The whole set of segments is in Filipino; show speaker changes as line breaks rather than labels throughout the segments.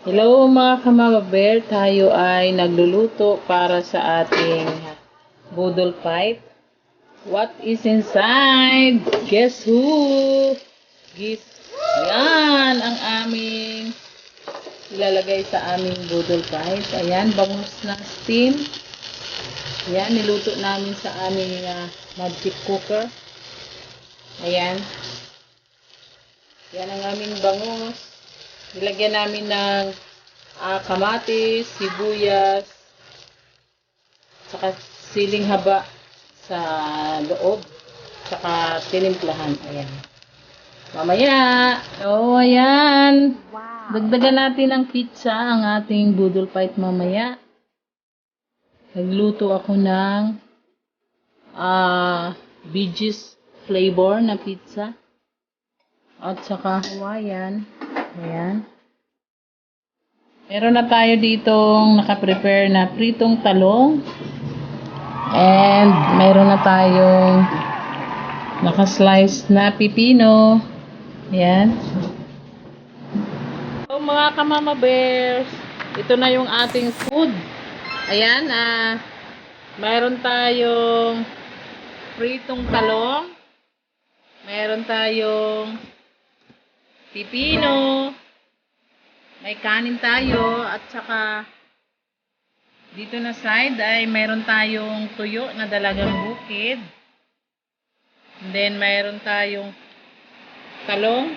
Hello mga kamababer, tayo ay nagluluto para sa ating budol fight. What is inside? Guess who? Guess yan ang aming ilalagay sa aming budol fight. Ayan, bangus na steam. Ayan, niluto namin sa aming magic cooker. Ayan. Yan ang aming bangus. Nilagyan namin ng kamatis, sibuyas, saka siling haba sa loob, saka tinimplahan. Ayan. Mamaya, ayan.
Wow.
Dagdagan natin ng pizza ang ating budol fight mamaya. Nagluto ako ng veggies flavor na pizza. At saka Hawaiian. Ayan. Meron na tayo ditong nakaprepare na pritong talong. And meron na tayong nakaslice na pipino. Ayan. So mga kamama bears, ito na yung ating food. Ayan, meron tayong pritong talong. Meron tayong pipino, may kanin tayo, at saka dito na side ay mayroon tayong tuyo na dalagang bukid. And then mayroon tayong talong.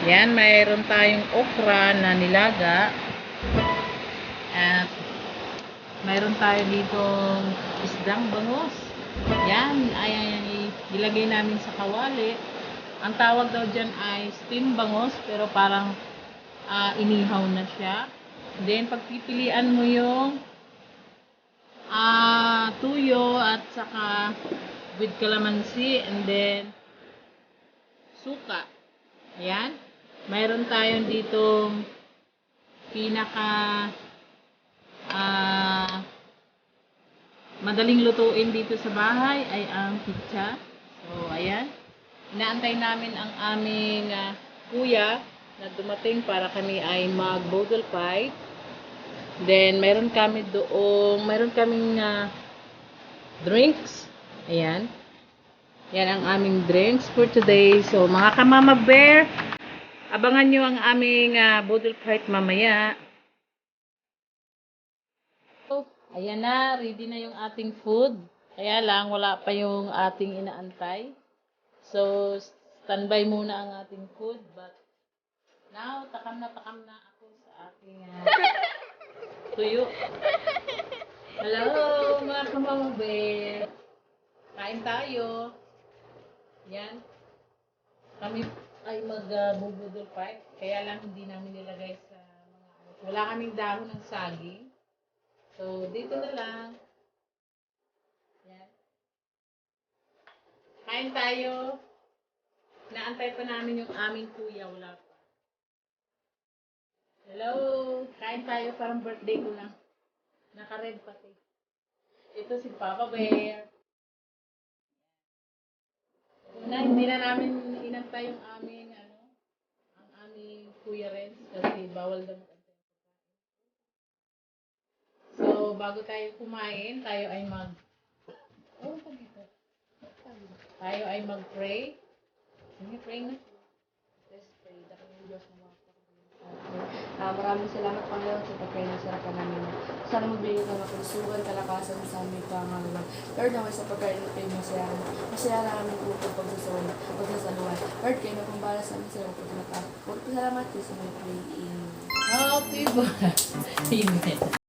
Yan, mayroon tayong okra na nilaga. At mayroon tayo ditong isdang bangus. Yan, ay ilagay namin sa kawali. Ang tawag daw dyan ay steam bangus, pero parang inihaw na siya. Then, pagpipilian mo yung tuyo at saka with calamansi and then suka. Ayan. Mayroon tayong ditong pinaka madaling lutuin dito sa bahay ay ang pizza. So, ayan. Inaantay namin ang aming kuya na dumating para kami ay mag-budol fight. Then, meron kaming drinks. Ayan. Yan ang aming drinks for today. So, mga kamama bear, abangan nyo ang aming budol fight mamaya. So, ayan na. Ready na yung ating food. Kaya lang, wala pa yung ating inaantay. So, standby muna ang ating food. But, now, takam na ako sa aking tuyo. Hello, mga kamama bear. Kain tayo. Yan. Kami ay mag-budol fight. Kaya lang, hindi namin nilagay sa mga wala kaming dahon ng saging. So, dito na lang. Yan. Kain tayo. Naantay pa namin yung aming kuya. Wala pa. Hello. Kain tayo. Parang birthday ko lang. Naka-red pati. Ito si Papa Bear. Una, hindi na namin inantay yung aming, ang aming kuya Renz. Kasi bawal daw mag-antay. So, bago tayo kumain, tayo ay tayo ay mag-pray. Sige, pray na.
Let's pray. Dakilang Diyos na mga maraming salamat Panginoon sa pagkain ng sarapan namin. Sana magbigay ka ng kalusugan, kalakasan sa aming pangalaman. Lord, naman sa pagkain na kayo masayahan. Masaya na aming puto pagsasaluhan. Lord, kayo na kumbala sa amin sa mga pagkakataon. Salamat sa may pray.
Happy birthday. Amen.